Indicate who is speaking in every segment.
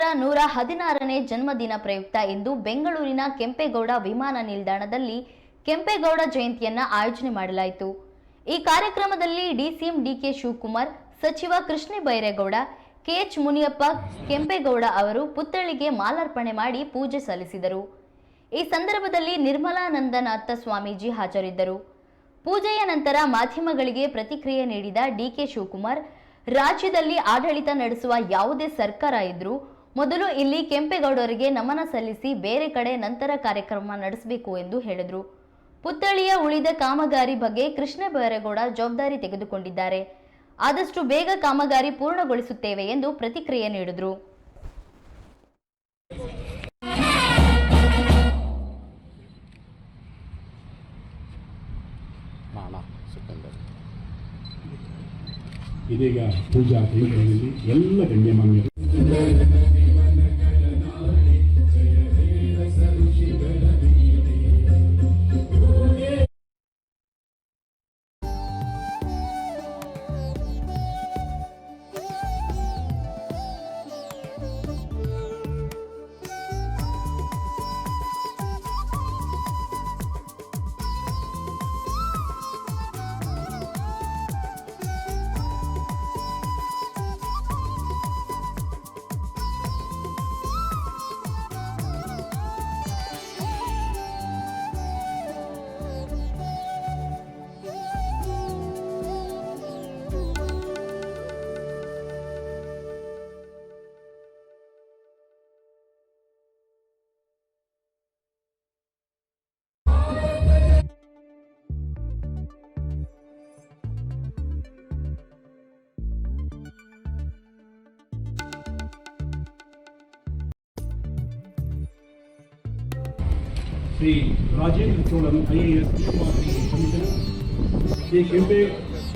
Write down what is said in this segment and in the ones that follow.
Speaker 1: 116ನೇ ಜನ್ಮದಿನ ಪ್ರಯುಕ್ತ ಇಂದು ಬೆಂಗಳೂರಿನ ಕೆಂಪೇಗೌಡ ವಿಮಾನ ನಿಲ್ದಾಣದಲ್ಲಿ ಕೆಂಪೇಗೌಡ ಜಯಂತಿಯನ್ನ ಆಯೋಜನೆ ಮಾಡಲಾಯಿತು. ಈ ಕಾರ್ಯಕ್ರಮದಲ್ಲಿ ಡಿಸಿಎಂ ಡಿಕೆ ಶಿವಕುಮಾರ್, ಸಚಿವ ಕೃಷ್ಣ ಬೈರೇಗೌಡ, ಕೆಎಚ್ ಮುನಿಯಪ್ಪ ಕೆಂಪೇಗೌಡ ಅವರು ಪುತ್ಥಳಿಗೆ ಮಾಲಾರ್ಪಣೆ ಮಾಡಿ ಪೂಜೆ ಸಲ್ಲಿಸಿದರು. ಈ ಸಂದರ್ಭದಲ್ಲಿ ನಿರ್ಮಲಾನಂದನಾಥ ಸ್ವಾಮೀಜಿ ಹಾಜರಿದ್ದರು. ಪೂಜೆಯ ನಂತರ ಮಾಧ್ಯಮಗಳಿಗೆ ಪ್ರತಿಕ್ರಿಯೆ ನೀಡಿದ ಡಿಕೆ ಶಿವಕುಮಾರ್, ರಾಜ್ಯದಲ್ಲಿ ಆಡಳಿತ ನಡೆಸುವ ಯಾವುದೇ ಸರ್ಕಾರ ಇದ್ರೂ ಮೊದಲು ಇಲ್ಲಿ ಕೆಂಪೇಗೌಡರಿಗೆ ನಮನ ಸಲ್ಲಿಸಿ ಬೇರೆ ಕಡೆ ನಂತರ ಕಾರ್ಯಕ್ರಮ ನಡೆಸಬೇಕು ಎಂದು ಹೇಳಿದರು. ಪುತ್ಥಳಿಯ ಉಳಿದ ಕಾಮಗಾರಿ ಬಗ್ಗೆ ಕೃಷ್ಣ ಬೈರೇಗೌಡ ಜವಾಬ್ದಾರಿ ತೆಗೆದುಕೊಂಡಿದ್ದಾರೆ. ಆದಷ್ಟು ಬೇಗ ಕಾಮಗಾರಿ ಪೂರ್ಣಗೊಳಿಸುತ್ತೇವೆ ಎಂದು ಪ್ರತಿಕ್ರಿಯೆ ನೀಡಿದರು.
Speaker 2: ಇದೀಗ ಪೂಜಾ ಕೈಂಕರ್ಯದಲ್ಲಿ ಎಲ್ಲ ಗಣ್ಯಮಾನ್ಯರು ಶ್ರೀ ರಾಜೇಂದ್ರ ಚೋಳನ್ IAS ಕಮಿಷನರ್, ಶ್ರೀ ಕೆಂಪೆ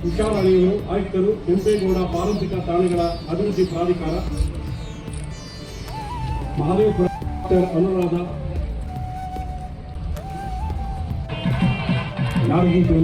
Speaker 2: ವಿಚಾರಾಲಯಗಳು ಆಯುಕ್ತರು, ಕೆಂಪೇಗೌಡ ಪಾರಂಪರಿಕ ತಾಣಗಳ ಅಭಿವೃದ್ಧಿ ಪ್ರಾಧಿಕಾರ, ಮಹಾದೇವಪುರ ಅನುರಾಧ ಯಾರಿಗೂ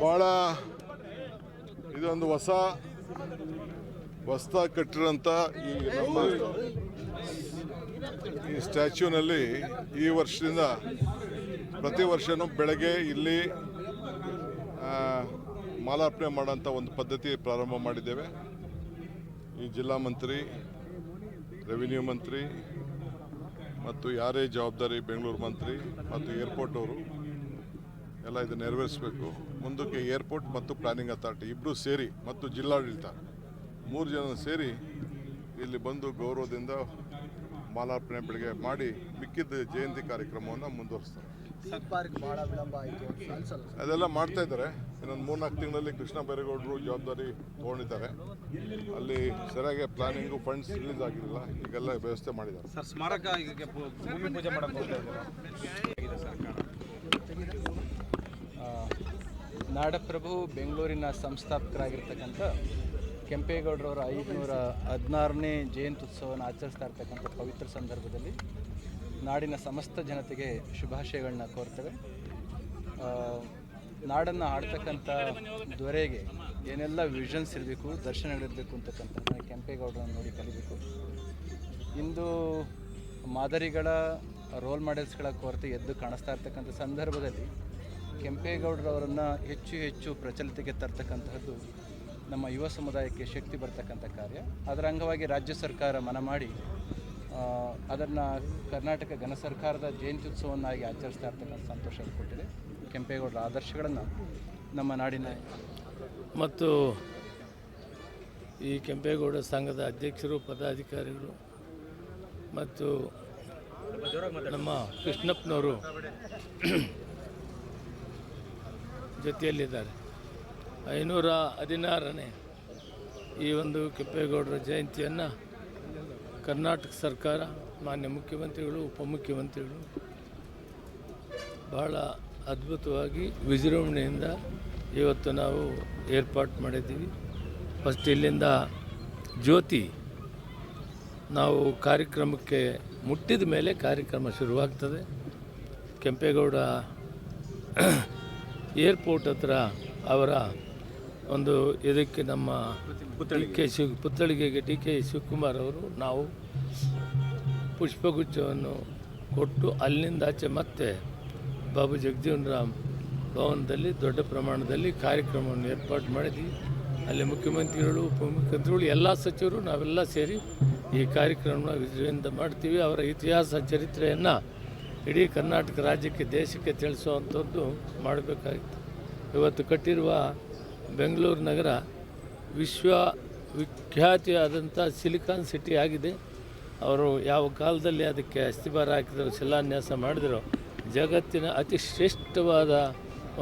Speaker 3: ಭಾಳ ಇದೊಂದು ಹೊಸದಾಗಿ ಕಟ್ಟಿರೋಂಥ ಈ ನಮ್ಮ ಈ ಸ್ಟ್ಯಾಚ್ಯೂನಲ್ಲಿ ಈ ವರ್ಷದಿಂದ ಪ್ರತಿ ವರ್ಷವೂ ಬೆಳಗ್ಗೆ ಇಲ್ಲಿ ಮಾಲಾರ್ಪಣೆ ಮಾಡೋಂಥ ಒಂದು ಪದ್ಧತಿ ಪ್ರಾರಂಭ ಮಾಡಿದ್ದೇವೆ. ಈ ಜಿಲ್ಲಾ ಮಂತ್ರಿ, ರೆವಿನ್ಯೂ ಮಂತ್ರಿ ಮತ್ತು ಯಾರೇ ಜವಾಬ್ದಾರಿ ಬೆಂಗಳೂರು ಮಂತ್ರಿ ಮತ್ತು ಏರ್ಪೋರ್ಟ್ ಅವರು ಎಲ್ಲ ಇದು ನೆರವೇರಿಸಬೇಕು. ಮುಂದಕ್ಕೆ ಏರ್ಪೋರ್ಟ್ ಮತ್ತು ಪ್ಲಾನಿಂಗ್ ಅಥಾರಿಟಿ ಇಬ್ಬರು ಸೇರಿ ಮತ್ತು ಜಿಲ್ಲಾಡಳಿತ 3 ಜನ ಸೇರಿ ಇಲ್ಲಿ ಬಂದು ಗೌರವದಿಂದ ಮಾಲಾರ್ಪಣೆ ಬೆಳಗ್ಗೆ ಮಾಡಿ ಮಿಕ್ಕಿದ ಜಯಂತಿ ಕಾರ್ಯಕ್ರಮವನ್ನು ಮುಂದುವರಿಸ್ತಾರೆ. ಅದೆಲ್ಲ ಮಾಡ್ತಾ ಇದ್ದಾರೆ. ಇನ್ನೊಂದು 3-4 ತಿಂಗಳಲ್ಲಿ ಕೃಷ್ಣ ಬೈರೇಗೌಡರು ಜವಾಬ್ದಾರಿ ತೊಗೊಂಡಿದ್ದಾರೆ. ಅಲ್ಲಿ ಸರಿಯಾಗಿ ಪ್ಲಾನಿಂಗು ಫಂಡ್ಸ್ ರಿಲೀಸ್ ಆಗಿರಲಿಲ್ಲ, ಈಗೆಲ್ಲ ವ್ಯವಸ್ಥೆ ಮಾಡಿದ್ದಾರೆ.
Speaker 4: ಸರ್, ಸ್ಮಾರಕ ಭೂಮಿ ಪೂಜೆ ಮಾಡೋಕ್ಕೆ
Speaker 5: ನಾಡಪ್ರಭು ಬೆಂಗಳೂರಿನ ಸಂಸ್ಥಾಪಕರಾಗಿರ್ತಕ್ಕಂಥ ಕೆಂಪೇಗೌಡರವರ 516ನೇ ಜಯಂತ್ಯುತ್ಸವವನ್ನು ಆಚರಿಸ್ತಾ ಇರ್ತಕ್ಕಂಥ ಪವಿತ್ರ ಸಂದರ್ಭದಲ್ಲಿ ನಾಡಿನ ಸಮಸ್ತ ಜನತೆಗೆ ಶುಭಾಶಯಗಳನ್ನ ಕೋರ್ತೇವೆ. ನಾಡನ್ನು ಆಡ್ತಕ್ಕಂಥ ದೊರೆಗೆ ಏನೆಲ್ಲ ವಿಷನ್ಸ್ ಇರಬೇಕು, ದರ್ಶನಗಳಿರಬೇಕು ಅಂತಕ್ಕಂಥ ಕೆಂಪೇಗೌಡರನ್ನು ನೋಡಿ ಕಲಿಬೇಕು. ಇಂದು ಮಾದರಿಗಳ ರೋಲ್ ಮಾಡೆಲ್ಸ್ಗಳ ಕೊರತೆ ಎದ್ದು ಕಾಣಿಸ್ತಾ ಇರ್ತಕ್ಕಂಥ ಸಂದರ್ಭದಲ್ಲಿ ಕೆಂಪೇಗೌಡರವರನ್ನು ಹೆಚ್ಚು ಹೆಚ್ಚು ಪ್ರಚಲಿತಕ್ಕೆ ತರ್ತಕ್ಕಂತಹದ್ದು ನಮ್ಮ ಯುವ ಸಮುದಾಯಕ್ಕೆ ಶಕ್ತಿ ಬರ್ತಕ್ಕಂಥ ಕಾರ್ಯ. ಅದರ ಅಂಗವಾಗಿ ರಾಜ್ಯ ಸರ್ಕಾರ ಮನ ಮಾಡಿ ಅದನ್ನು ಕರ್ನಾಟಕ ಘನ ಸರ್ಕಾರದ ಜಯಂತ್ಯುತ್ಸವನ್ನಾಗಿ ಆಚರಿಸ್ತಾ ಇರ್ತಕ್ಕಂಥ ಸಂತೋಷ ಕೊಟ್ಟಿದೆ. ಕೆಂಪೇಗೌಡರ ಆದರ್ಶಗಳನ್ನು ನಮ್ಮ ನಾಡಿನ
Speaker 6: ಮತ್ತು ಈ ಕೆಂಪೇಗೌಡ ಸಂಘದ ಅಧ್ಯಕ್ಷರು ಪದಾಧಿಕಾರಿಗಳು ಮತ್ತು ನಮ್ಮ ಕೃಷ್ಣಪ್ಪನವರು ಜೊತೆಯಲ್ಲಿದ್ದಾರೆ. 516ನೇ ಈ ಒಂದು ಕೆಂಪೇಗೌಡರ ಜಯಂತಿಯನ್ನು ಕರ್ನಾಟಕ ಸರ್ಕಾರ, ಮಾನ್ಯ ಮುಖ್ಯಮಂತ್ರಿಗಳು, ಉಪಮುಖ್ಯಮಂತ್ರಿಗಳು ಬಹಳ ಅದ್ಭುತವಾಗಿ ವಿಜೃಂಭಣೆಯಿಂದ ಇವತ್ತು ನಾವು ಏರ್ಪಾಟ್ ಮಾಡಿದ್ದೀವಿ. ಫಸ್ಟ್ ಇಲ್ಲಿಂದ ಜ್ಯೋತಿ ನಾವು ಕಾರ್ಯಕ್ರಮಕ್ಕೆ ಮುಟ್ಟಿದ ಮೇಲೆ ಕಾರ್ಯಕ್ರಮ ಶುರುವಾಗ್ತದೆ. ಕೆಂಪೇಗೌಡ ಏರ್ಪೋರ್ಟ್ ಹತ್ರ ಅವರ ಒಂದು ಇದಕ್ಕೆ ನಮ್ಮ ಪುತ್ಥಳಿಗೆಗೆ ಡಿ ಕೆ ಶಿವಕುಮಾರ್ ಅವರು ನಾವು ಪುಷ್ಪಗುಚ್ಛವನ್ನು ಕೊಟ್ಟು ಅಲ್ಲಿಂದ ಆಚೆ ಮತ್ತೆ ಬಾಬು ಜಗಜೀವನ್ ರಾಮ್ ಭವನದಲ್ಲಿ ದೊಡ್ಡ ಪ್ರಮಾಣದಲ್ಲಿ ಕಾರ್ಯಕ್ರಮವನ್ನು ಏರ್ಪಾಡು ಮಾಡಿದ್ವಿ. ಅಲ್ಲಿ ಮುಖ್ಯಮಂತ್ರಿಗಳು, ಉಪಮುಖ್ಯಮಂತ್ರಿಗಳು, ಎಲ್ಲ ಸಚಿವರು ನಾವೆಲ್ಲ ಸೇರಿ ಈ ಕಾರ್ಯಕ್ರಮನ ವಿಜೃಂಭಣೆಯಿಂದ ಮಾಡ್ತೀವಿ. ಅವರ ಇತಿಹಾಸ ಚರಿತ್ರೆಯನ್ನು ಇಡೀ ಕರ್ನಾಟಕ ರಾಜ್ಯಕ್ಕೆ, ದೇಶಕ್ಕೆ ತಿಳಿಸುವಂಥದ್ದು ಮಾಡಬೇಕಾಗಿತ್ತು. ಇವತ್ತು ಕಟ್ಟಿರುವ ಬೆಂಗಳೂರು ನಗರ ವಿಶ್ವವಿಖ್ಯಾತಿಯಾದಂಥ ಸಿಲಿಕಾನ್ ಸಿಟಿ ಆಗಿದೆ. ಅವರು ಯಾವ ಕಾಲದಲ್ಲಿ ಅದಕ್ಕೆ ಅಸ್ತಿವಾರ ಹಾಕಿದ್ರು, ಶಿಲಾನ್ಯಾಸ ಮಾಡಿದ್ರು, ಜಗತ್ತಿನ ಅತಿ ಶ್ರೇಷ್ಠವಾದ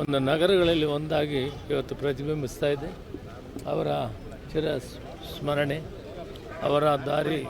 Speaker 6: ಒಂದು ನಗರಗಳಲ್ಲಿ ಒಂದಾಗಿ ಇವತ್ತು ಪ್ರತಿಬಿಂಬಿಸ್ತಾ ಇದೆ. ಅವರ ಚಿರ ಸ್ಮರಣೆ, ಅವರ ದಾರಿ